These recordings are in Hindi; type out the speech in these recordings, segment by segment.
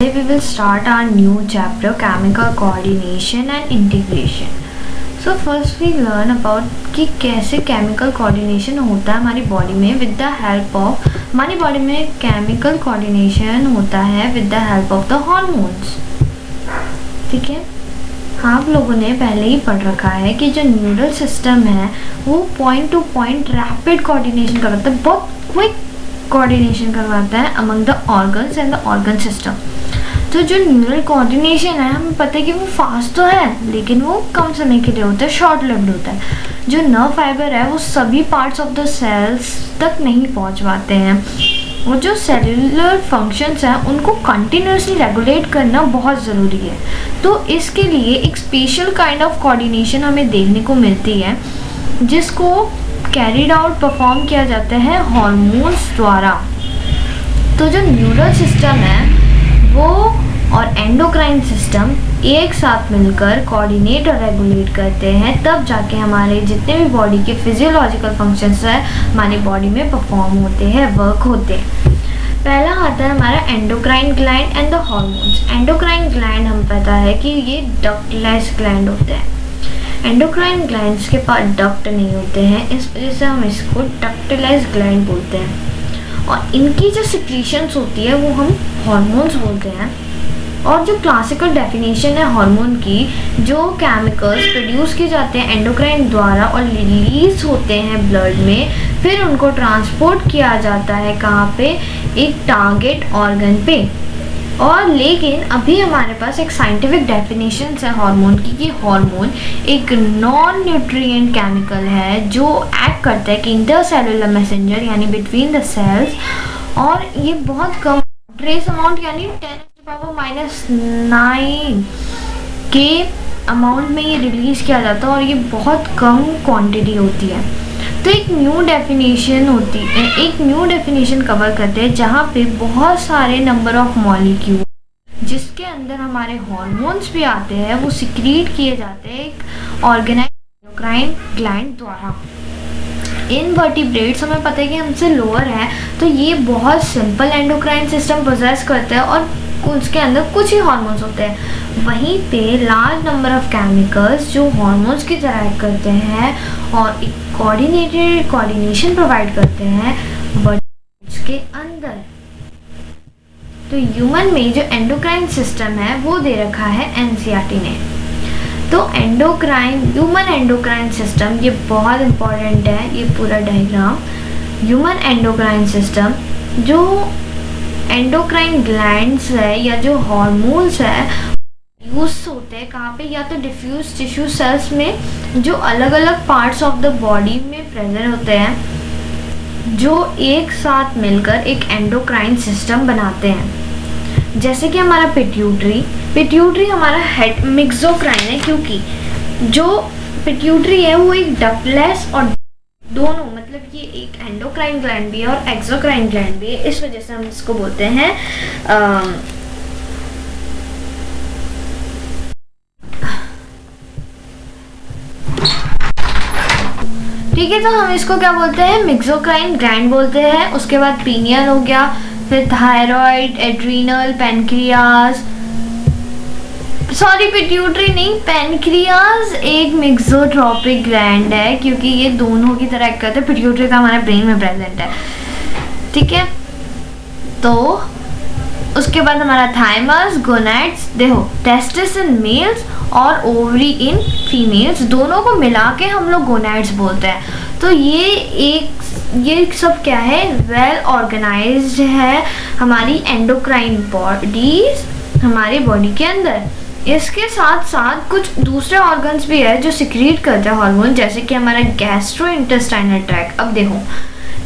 Today we will start our new chapter, chemical coordination and integration. So first we learn about कि कैसे chemical coordination होता है हमारी बॉडी में with the help of हमारी बॉडी में chemical coordination होता है with the help of the hormones. ठीक है, आप लोगों ने पहले ही पढ़ रखा है कि जो न्यूरल सिस्टम है वो point two point rapid coordination करवाता है, बहुत क्विक कोऑर्डिनेशन करवाता है among the organs and the organ system. तो जो न्यूरल कोऑर्डिनेशन है हमें पता है कि वो फास्ट तो है लेकिन वो कम समय के लिए होता है, शॉर्ट लिव्ड होता है. जो नर्व फाइबर है वो सभी पार्ट्स ऑफ द सेल्स तक नहीं पहुंच पाते हैं. वो जो सेलुलर फंक्शंस हैं उनको कंटिन्यूसली रेगुलेट करना बहुत ज़रूरी है. तो इसके लिए एक स्पेशल काइंड ऑफ कोऑर्डिनेशन हमें देखने को मिलती है जिसको कैरिड आउट परफॉर्म किया जाता है हार्मोन्स द्वारा. तो जो न्यूरल सिस्टम है वो और एंडोक्राइन सिस्टम एक साथ मिलकर कोऑर्डिनेट और रेगुलेट करते हैं, तब जाके हमारे जितने भी बॉडी के फिजियोलॉजिकल फंक्शंस हैं हमारी बॉडी में परफॉर्म होते हैं, वर्क होते हैं. पहला आता है हमारा endocrine gland and the hormones. Endocrine gland हम पता है कि ये डक्टलेस ग्लैंड होते हैं. एंडोक्राइन ग्लैंड्स के पास डक्ट नहीं होते हैं, इस वजह से हम इसको डक्टलेस ग्लैंड बोलते हैं. और इनकी जो सिक्रीशंस होती है वो हम हार्मोन्स बोलते हैं. और जो क्लासिकल डेफिनेशन है हार्मोन की, जो केमिकल्स प्रोड्यूस किए जाते हैं एंडोक्राइन द्वारा और रिलीज होते हैं ब्लड में, फिर उनको ट्रांसपोर्ट किया जाता है कहाँ पे, एक टारगेट ऑर्गन पे. और लेकिन अभी हमारे पास एक साइंटिफिक डेफिनेशन है हार्मोन की कि हार्मोन एक नॉन न्यूट्रिएंट केमिकल है जो एक्ट करता है कि इंटरसेलुलर मैसेंजर यानी बिटवीन द सेल्स. और ये बहुत कम ट्रेस अमाउंट यानी 10⁻⁹ के अमाउंट में ये रिलीज किया जाता है और ये बहुत कम क्वांटिटी होती है. तो एक न्यू डेफिनेशन कवर करते हैं जहाँ पे बहुत सारे नंबर ऑफ मॉलिक्यूल जिसके अंदर हमारे हार्मोन्स भी आते हैं वो सिक्रीट किए जाते हैं एक ऑर्गेनाइज्ड एंडोक्राइन ग्लैंड द्वारा. इनवर्टिब्रेट्स हमें पता है कि हमसे लोअर है तो ये बहुत सिंपल एंडोक्राइन सिस्टम पोजेस करते हैं और उसके अंदर कुछ ही हार्मोन्स होते हैं. वहीं पे लार्ज नंबर ऑफ केमिकल्स जो हार्मोन्स की तरह एक्ट करते हैं और एक कोऑर्डिनेशन प्रोवाइड करते हैं बॉडी के अंदर. तो ह्यूमन में जो एंडोक्राइन सिस्टम है वो दे रखा है एनसीईआरटी ने. तो ह्यूमन एंडोक्राइन सिस्टम ये बहुत इम्पोर्टेंट है. ये पूरा डायग्राम ह्यूमन एंडोक्राइन सिस्टम, जो एंडोक्राइन ग्लैंड्स है या जो हार्मोन्स है यूज होते हैं कहाँ पे, या तो डिफ्यूज टिश्यू सेल्स में जो अलग अलग पार्ट्स ऑफ द बॉडी में प्रेजेंट होते हैं जो एक साथ मिलकर एक एंडोक्राइन सिस्टम बनाते हैं. जैसे कि हमारा पिट्यूटरी हमारा हेड मिक्सोक्राइन है क्योंकि जो पिट्यूटरी है वो एक डक्टलेस और दोनों मतलब ये एक एंडोक्राइन ग्लैंड भी है और एक्सोक्राइन ग्लैंड भी है. इस वजह से हम इसको बोलते हैं ठीक है. तो हम इसको क्या बोलते हैं, मिक्सोक्राइन ग्लैंड बोलते हैं. उसके बाद पीनियल हो गया, फिर thyroid, adrenal, pancreas, sorry pituitary नहीं, पैनक्रियाज एक मिक्सोट्रोपिक ग्लैंड है क्योंकि ये दोनों की तरह एक्ट करते हैं. पिट्यूटरी तो हमारे ब्रेन में प्रेजेंट है, ठीक है. तो उसके बाद हमारा थाइमस, गोनैड्स, देखो टेस्टिस इन मेल्स और ओवरी इन फीमेल्स, दोनों को मिला के हम लोग गोनैड्स बोलते हैं. तो ये सब क्या है, वेल ऑर्गेनाइज्ड है हमारी एंडोक्राइन बॉडीज हमारी बॉडी के अंदर. इसके साथ साथ कुछ दूसरे ऑर्गन्स भी है जो सिक्रीट करते हैं हार्मोन, जैसे कि हमारा गैस्ट्रो इंटेस्टाइनल ट्रैक्ट. अब देखो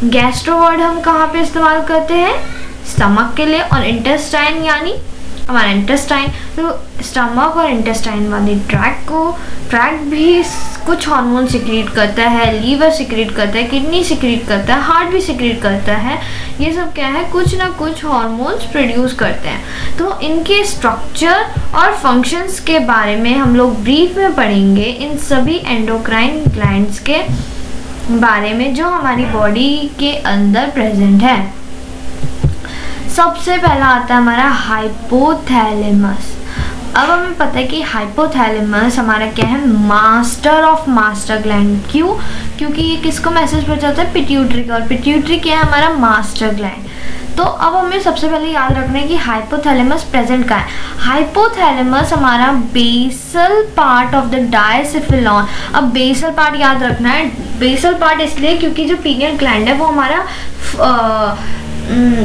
गैस्ट्रो वर्ड हम कहाँ पे इस्तेमाल करते हैं, स्टमक के लिए, और इंटेस्टाइन यानी हमारा इंटेस्टाइन. तो स्टमक और इंटेस्टाइन वाले ट्रैक्ट भी कुछ हार्मोन सिक्रीट करता है, लीवर सिक्रीट करता है, किडनी सिक्रीट करता है, हार्ट भी सिक्रीट करता है. ये सब क्या है, कुछ ना कुछ हार्मोन्स प्रोड्यूस करते हैं. तो इनके स्ट्रक्चर और फंक्शंस के बारे में हम लोग ब्रीफ में पढ़ेंगे, इन सभी एंडोक्राइन ग्लैंड्स के बारे में जो हमारी बॉडी के अंदर प्रेजेंट है. सबसे पहला आता है हमारा हाइपोथैलेमस। अब हमें पता है कि हाइपोथैलेमस हमारा क्या है, मास्टर ऑफ मास्टर ग्लैंड। क्यों? क्योंकि ये किसको मैसेज पहुंचाता है, पिट्यूटरी का, और पिट्यूटरी क्या है, हमारा मास्टर ग्लैंड। तो अब हमें सबसे पहले याद रखना है कि हाइपोथैलेमस प्रेजेंट कहाँ है। हाइपोथैलेमस हमारा बेसल पार्ट ऑफ द डायसिफिलॉन। अब बेसल पार्ट याद रखना है, बेसल पार्ट इसलिए क्योंकि जो पीनियल ग्लैंड है वो हमारा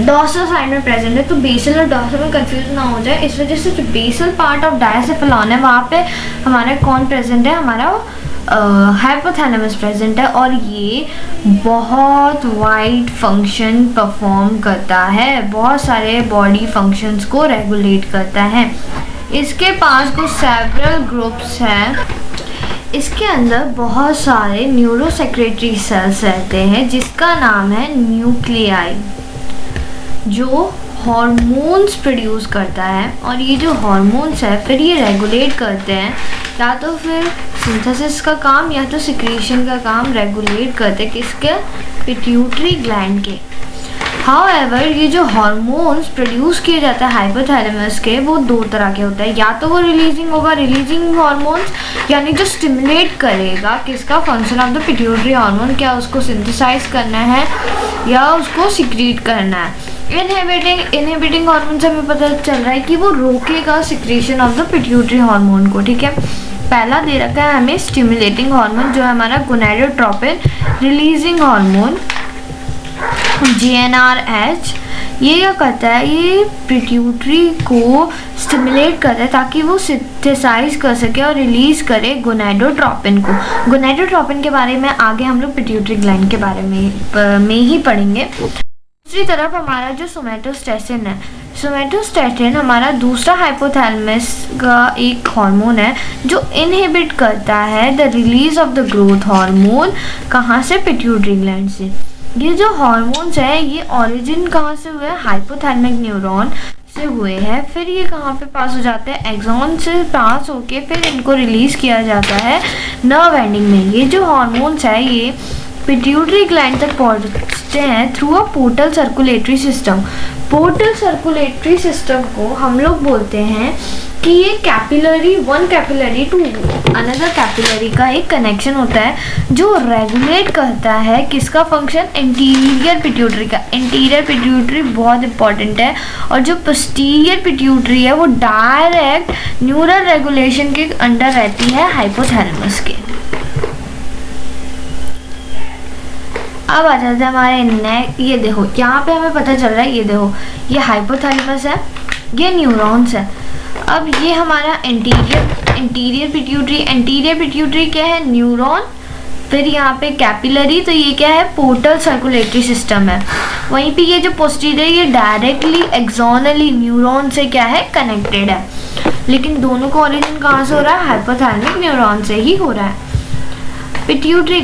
डॉर्सल साइड में प्रेजेंट है, तो बेसल और डॉर्सल में कंफ्यूज ना हो जाए, इस वजह से जो बेसल पार्ट ऑफ डायसिफिलॉन है वहाँ पे हमारा कौन प्रेजेंट है, हमारा हाइपोथैलेमस प्रेजेंट है, और ये बहुत वाइड फंक्शन परफॉर्म करता है, बहुत सारे बॉडी फंक्शंस को रेगुलेट करता है। इसके पास कुछ सेवरल ग्रुप्स हैं। इसके अंदर बहुत सारे न्यूरोसेक्रेटरी सेल्स रहते हैं जिसका नाम है न्यूक्लियाई, जो हॉर्मोन्स प्रोड्यूस करता है, और ये जो हॉर्मोन्स है फिर ये रेगुलेट करते हैं, या तो फिर सिंथेसिस का काम या तो सिक्रीशन का काम रेगुलेट करते हैं, किसके, पिट्यूटरी ग्लैंड के। हाउएवर ये जो हॉर्मोन्स प्रोड्यूस किए जाते हैं हाइपोथैलेमस के, वो दो तरह के होते हैं, या तो वो रिलीजिंग होगा, रिलीजिंग हॉर्मोन्स यानी जो स्टिमुलेट करेगा किसका, function of the pituitary hormone, क्या उसको सिंथेसाइज करना है या उसको सिक्रीट करना है। इनहिबिटिंग हार्मोन से हमें पता चल रहा है कि वो रोकेगा secretion of the pituitary hormone को, ठीक है। पहला दे रखा है हमें स्टिमुलेटिंग हार्मोन, जो है हमारा गोनाडोट्रोपिन रिलीजिंग हार्मोन GnRH। ये क्या करता है, ये पिट्यूटरी को स्टिमुलेट करता है ताकि वो सिंथेसाइज कर सके और रिलीज करे गोनाडोट्रोपिन को। गोनाडोट्रोपिन के बारे में आगे हम लोग पिट्यूटरी ग्लैंड के बारे में ही पढ़ेंगे। दूसरी तरफ हमारा जो सोमैटोस्टेटिन है, सोमैटोस्टेटिन हमारा दूसरा हाइपोथैलेमस का एक हार्मोन है जो इनहिबिट करता है the release of the growth hormone. कहाँ से, पिट्यूटरी ग्लैंड से। ये जो हार्मोन्स है ये ओरिजिन कहाँ से हुए हैं, हाइपोथैलेमिक न्यूरॉन से हुए हैं, फिर ये कहाँ पे पास हो जाते हैं, एक्सॉन से पास होके फिर इनको रिलीज किया जाता है नर्व एंडिंग में। ये जो हार्मोन्स है ये पिट्यूटरी ग्लैंड तक पहुँचते हैं through a portal circulatory system. Portal circulatory system को हम लोग बोलते हैं कि ये capillary, one capillary to another capillary का एक कनेक्शन होता है जो रेगुलेट करता है किसका फंक्शन, इंटीरियर पिट्यूटरी का। इंटीरियर पिट्यूटरी बहुत इंपॉर्टेंट है, और जो पोस्टीरियर पिट्यूटरी है वो डायरेक्ट न्यूरल रेगुलेशन के अंडर रहती है हाइपोथैलेमस के। अब आ जाते हैं हमारे नेक, ये देखो यहाँ पे हमें पता चल रहा है, ये देखो ये हाइपोथैलेमस है, ये न्यूरॉन्स है। अब ये हमारा इंटीरियर पिट्यूटरी क्या है, न्यूरॉन, फिर यहाँ पे कैपिलरी, तो ये क्या है, पोर्टल सर्कुलेटरी सिस्टम है। वहीं पे ये जो पोस्टीरियर ये डायरेक्टली एक्सोनली न्यूरॉन से क्या है, कनेक्टेड है, लेकिन दोनों का ओरिजिन कहाँ से हो रहा है, हाइपोथैलेमिक न्यूरॉन से ही हो रहा है। पिट्यूटरी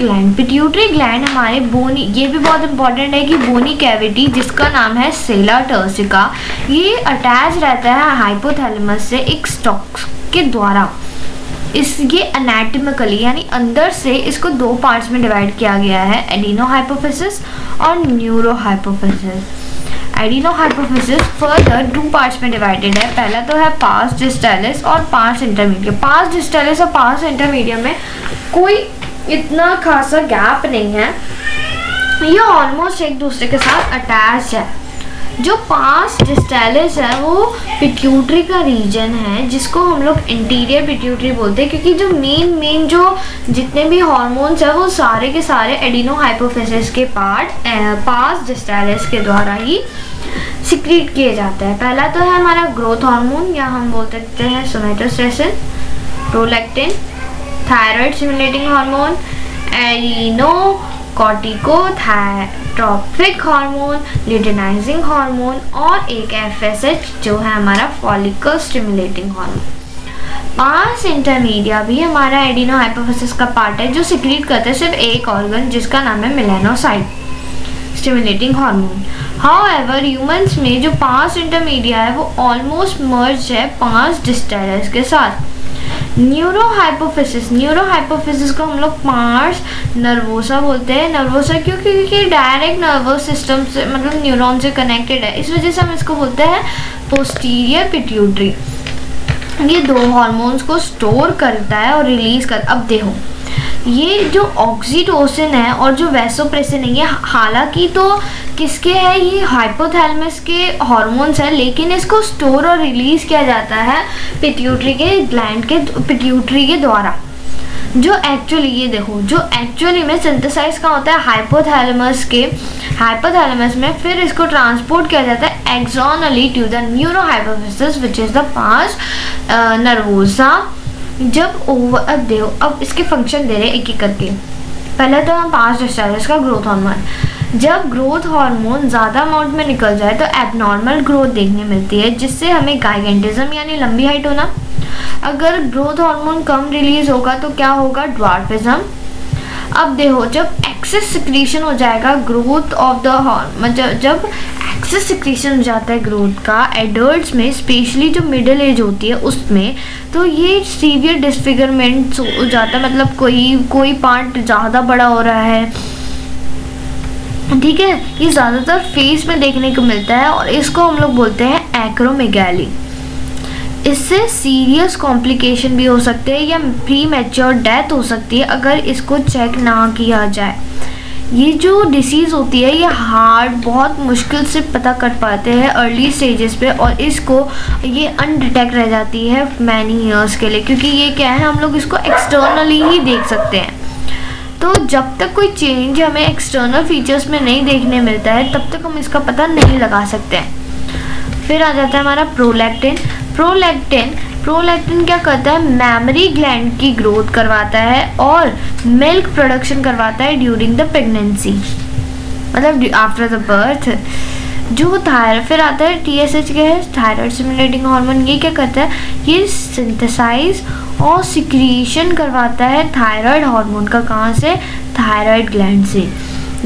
ग्लैंड हमारे बोनी, ये भी बहुत इंपॉर्टेंट है कि बोनी कैविटी जिसका नाम है सेला टर्सिका, ये अटैच रहता है हाइपोथैलेमस से एक स्टॉक के द्वारा। ये एनाटॉमिकली यानी अंदर से इसको दो पार्ट्स में डिवाइड किया गया है, एडिनो हाइपोफिसिस और neuro hypophysis. Adeno hypophysis further two parts में डिवाइडेड है, पहला तो है पार्स डिस्टैलिस और पार्स इंटरमीडिया। पार्स डिस्टैलिस और पार्स इंटरमीडिया में कोई इतना खासा गैप नहीं है, ये ऑलमोस्ट एक दूसरे के साथ अटैच है। जो पार्स डिस्टैलिस है वो पिट्यूटरी का रीजन है जिसको हम लोग इंटीरियर पिट्यूटरी बोलते हैं, क्योंकि जो मेन जो जितने भी हार्मोन्स है वो सारे के सारे एडिनो हाइपोफिसिस के पार्स डिस्टैलिस के द्वारा ही सिक्रीट किए जाते हैं। पहला तो है हमारा ग्रोथ हार्मोन, या हम बोल सकते हैं somatostatin, prolactin, thyroid stimulating hormone, adeno corticotropic hormone, luteinising hormone, और एक FSH जो है हमारा follicle stimulating hormone. Parse intermedia भी हमारा एडिनो हाइपोफिसिस का पार्ट है जो सिक्रीट करता है सिर्फ एक ऑर्गन जिसका नाम है melanocyte stimulating hormone. However humans में जो पार्स इंटरमीडिया है वो ऑलमोस्ट मर्ज है पार्स डिस्टैलिस के साथ। न्यूरो हाइपोफिसिस को हम लोग पार्स नर्वोसा बोलते हैं। नर्वोसा क्योंकि डायरेक्ट नर्वस सिस्टम से मतलब न्यूरॉन से कनेक्टेड है, इस वजह से हम इसको बोलते हैं पोस्टीरियर पिट्यूटरी। ये 2 हार्मोन्स को स्टोर करता है और रिलीज कर। अब देखो ये जो ऑक्सीटोसिन है और जो वैसोप्रेसिन है, ये हालांकि तो किसके है, ये हाइपोथैलेमस के हॉर्मोन्स है, लेकिन इसको स्टोर और रिलीज किया जाता है पिट्यूटरी के ग्लैंड के पिट्यूटरी के द्वारा। जो एक्चुअली ये देखो जो एक्चुअली में सिंथेसाइज का होता है हाइपोथैलेमस में, फिर इसको ट्रांसपोर्ट किया जाता है axonally to the neurohypophysis which is the pars nervosa. अब देखो अब इसके फंक्शन दे रहे एक एक करके। पहले तो हम पास डिस्चार्ज का ग्रोथ हार्मोन। जब ग्रोथ हार्मोन ज़्यादा अमाउंट में निकल जाए तो एबनॉर्मल ग्रोथ देखने मिलती है, जिससे हमें गाइगेंटिज्म यानी लंबी हाइट होना। अगर ग्रोथ हार्मोन कम रिलीज होगा तो क्या होगा, ड्वार्फिज्म। अब देखो जब एक्सेस सिक्रीशन हो जाएगा ग्रोथ ऑफ द हार्मोन, जब एक्सेस सिक्रीशन हो जाता है ग्रोथ का एडल्ट्स में, स्पेशली जो मिडिल एज होती है उसमें, तो ये सीवियर डिसफिगरमेंट हो जाता है। मतलब कोई पार्ट ज़्यादा बड़ा हो रहा है, ठीक है। ये ज़्यादातर फेस में देखने को मिलता है और इसको हम लोग बोलते हैं एक्रोमेगाली। इससे सीरियस कॉम्प्लिकेशन भी हो सकते हैं या प्री मैच्योर डेथ हो सकती है अगर इसको चेक ना किया जाए। ये जो डिसीज़ होती है ये हार्ट बहुत मुश्किल से पता कर पाते हैं अर्ली स्टेजेस पे, और इसको ये अनडिटेक्ट रह जाती है मैनी ईयर्स के लिए, क्योंकि ये क्या है हम लोग इसको एक्सटर्नली ही देख सकते हैं। तो जब तक कोई चेंज हमें एक्सटर्नल फीचर्स में नहीं देखने मिलता है तब तक हम इसका पता नहीं लगा सकते हैं। फिर आ जाता है हमारा प्रोलैक्टिन क्या करता है, मेमरी ग्लैंड की ग्रोथ करवाता है और मिल्क प्रोडक्शन करवाता है ड्यूरिंग द प्रेगनेंसी, मतलब आफ्टर द बर्थ। जो थायराइड, फिर आता है TSH क्या है, थायराइड स्टिमुलेटिंग हार्मोन। ये क्या करता है, ये सिंथेसाइज और सिक्रीशन करवाता है थायराइड हार्मोन का। कहाँ से, थायराइड ग्लैंड से।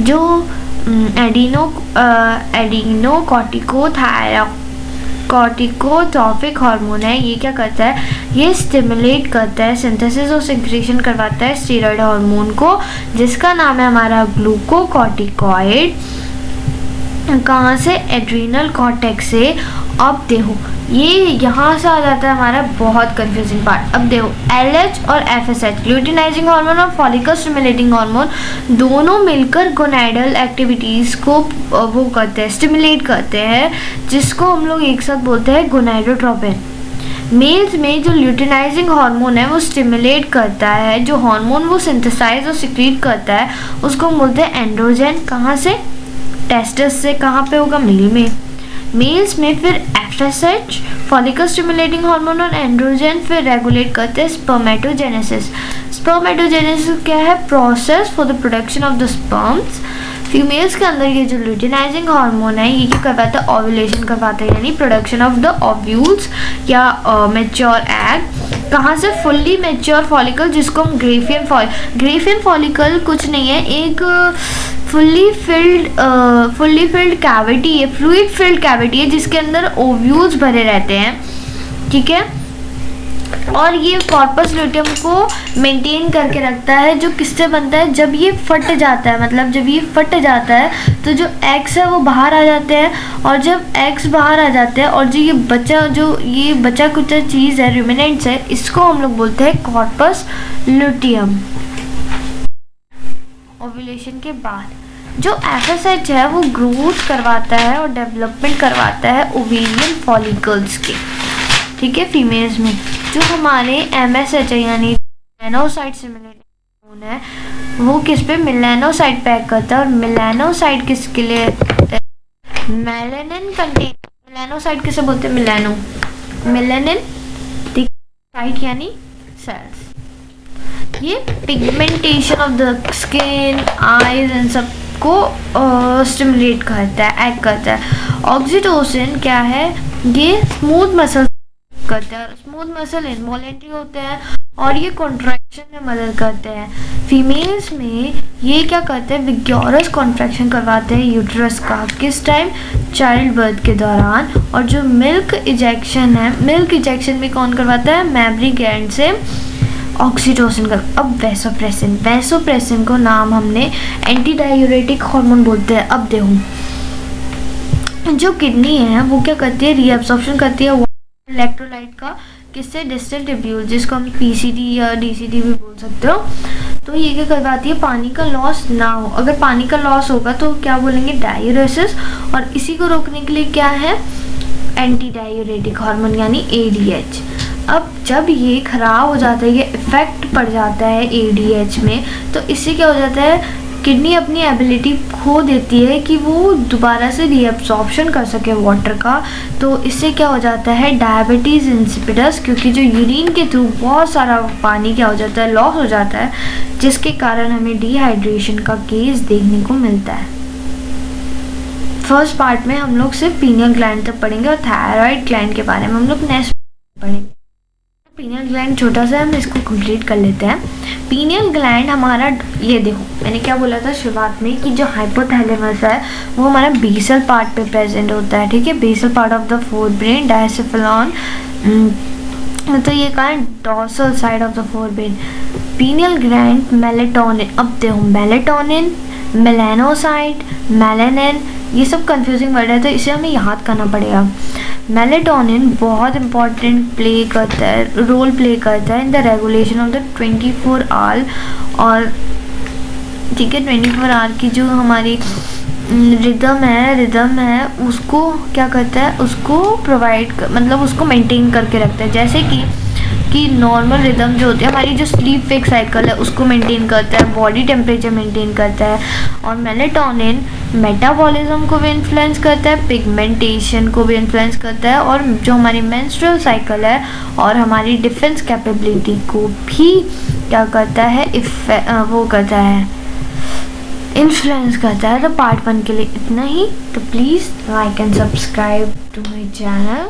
जो कॉर्टिकोट्रॉपिक हार्मोन है, ये क्या करता है, ये स्टिमुलेट करता है सिंथेसिस और सिक्रीशन करवाता है स्टीरॉयड हार्मोन को, जिसका नाम है हमारा ग्लूकोकॉर्टिकॉइड। कहाँ से, एड्रीनल कॉर्टेक्स से। अब देखो ये यहाँ से आ जाता है हमारा बहुत कंफ्यूजिंग पार्ट। अब देखो LH और FSH ल्यूटिनाइजिंग हार्मोन और फॉलिकल स्टिमुलेटिंग हार्मोन दोनों मिलकर गोनाइडल एक्टिविटीज़ को वो करते हैं, स्टिमुलेट करते हैं, जिसको हम लोग एक साथ बोलते हैं गोनाइडोट्रोपिन। मेल्स में जो ल्यूटिनाइजिंग हार्मोन है वो स्टिमुलेट करता है, जो हार्मोन वो सिंथेसाइज और सिक्रीट करता है उसको हम बोलते हैं एंड्रोजन। कहाँ से, टेस्टिस से। कहाँ पे होगा, मेल में। मेल्स में फिर FSH फॉलिकल स्टिमुलेटिंग हार्मोन और एंड्रोजन फिर रेगुलेट करते हैं स्पर्मेटोजेनेसिस। स्पर्मेटोजेनेसिस क्या है, process for the production of the sperms. Females के अंदर ये जो ल्यूटिनाइजिंग हार्मोन है ये क्या करवाता है, ओव्यूलेशन करवाता है, यानी प्रोडक्शन ऑफ द ओव्यूल्स या मैच्योर एग। कहाँ से, फुल्ली मैच्योर फॉलिकल, जिसको हम ग्रेफियन फॉलिकल कुछ नहीं है, एक फुल्ली फिल्ड कैविटी है, फ्लूइड फिल्ड कैविटी है, जिसके अंदर ओव्यूल्स भरे रहते हैं, ठीक है। और ये कॉर्पस ल्यूटियम को मेंटेन करके रखता है, जो किससे बनता है, जब ये फट जाता है, मतलब जब ये फट जाता है तो जो एग्स है वो बाहर आ जाते हैं, और जब एग्स बाहर आ जाते हैं और जो ये बचा कुचा चीज़ है, रूमिनेंट्स है, इसको हम लोग बोलते हैं कॉर्पस ल्यूटियम। ओव्यूलेशन के बाद जो FSH है वो ग्रोथ करवाता है और डेवलपमेंट करवाता है ओवेरियन फॉलिकल्स के, ठीक है, फीमेल्स में। जो हमारे MSH है यानी मेलानोसाइट स्टिमुलेटिंग हार्मोन है वो किस पे, मेलानोसाइट पैक करता है। और मेलानोसाइट किसके लिए, मेलानिन कंटेन, मेलानोसाइट किसे बोलते हैं, मेलानिन साइट यानी सेल्स। ये pigmentation of the skin, eyes इन सब को स्टिमुलेट करता है, एक्ट करता है। ऑक्सीटोसिन क्या है, ये स्मूथ मसल करता है, स्मूथ मसल इनवॉलेंट्री होते हैं और ये कॉन्ट्रैक्शन में मदद करते हैं। फीमेल्स में ये क्या करते हैं, विगोरस कॉन्ट्रैक्शन करवाते हैं यूट्रस का, किस टाइम, चाइल्ड बर्थ के दौरान। और जो मिल्क इजेक्शन है, मिल्क इजेक्शन भी कौन करवाता है, मैमरी ग्लैंड से ऑक्सीटोसिन का। अब वैसोप्रेसिन, वैसोप्रेसिन को नाम हमने एंटी डायूरेटिक हार्मोन बोलते हैं। अब देखो जो किडनी है वो क्या करती है, रीअब्सॉर्प्शन करती है इलेक्ट्रोलाइट का, किससे, डिस्टल ट्यूब्यूल, जिसको हम पीसीडी या डीसीडी भी बोल सकते हो। तो ये क्या करवाती है, पानी का लॉस ना हो। अगर पानी का लॉस होगा तो क्या बोलेंगे, डायूरेसिस। और इसी को रोकने के लिए क्या है, एंटी डायूरेटिक हार्मोन यानी एडीएच। अब जब ये ख़राब हो जाता है, ये इफ़ेक्ट पड़ जाता है एडीएच में, तो इससे क्या हो जाता है, किडनी अपनी एबिलिटी खो देती है कि वो दोबारा से रीअब्सॉर्प्शन कर सके वाटर का। तो इससे क्या हो जाता है, डायबिटीज़ इंसिपिडस, क्योंकि जो यूरिन के थ्रू बहुत सारा पानी क्या हो जाता है, लॉस हो जाता है, जिसके कारण हमें डिहाइड्रेशन का केस देखने को मिलता है। फर्स्ट पार्ट में हम लोग सिर्फ पीनियल ग्लैंड तक पढ़ेंगे और थायराइड ग्लैंड के बारे में हम लोग नेक्स्ट पढ़ेंगे। पीनियल ग्लैंड छोटा सा है, हम इसको कंप्लीट कर लेते हैं। पीनियल ग्लैंड हमारा, ये देखो मैंने क्या बोला था शुरुआत में कि जो हाइपोथैलेमस है वो हमारा बेसल पार्ट पे प्रेजेंट होता है, ठीक है, basal part of the forebrain, diencephalon. तो ये कहाँ है, dorsal side of the forebrain. Pineal gland melatonin, अब देखो मेलेटोनिन, मेलानोसाइट, मेलानिन, ये सब कंफ्यूजिंग वर्ड है तो इसे हमें याद करना पड़ेगा। मेलेटोनिन बहुत इंपॉर्टेंट रोल प्ले करता है in the regulation of the 24 hour, और ठीक है 24 आवर की जो हमारी रिदम है उसको क्या करता है, उसको मतलब उसको मेंटेन करके रखता है। जैसे कि नॉर्मल रिदम जो होती है हमारी, जो स्लीप वेक साइकिल है उसको मेंटेन करता है, बॉडी टेम्परेचर मेंटेन करता है। और मेलेटोनिन मेटाबॉलिज्म को भी इन्फ्लुएंस करता है, पिगमेंटेशन को भी इन्फ्लुएंस करता है, और जो हमारी मेंस्ट्रुअल साइकिल है और हमारी डिफेंस कैपेबिलिटी को भी क्या करता है, वो करता है, इन्फ्लुएंस करता है। तो पार्ट 1 के लिए इतना ही। तो please like and subscribe to my channel.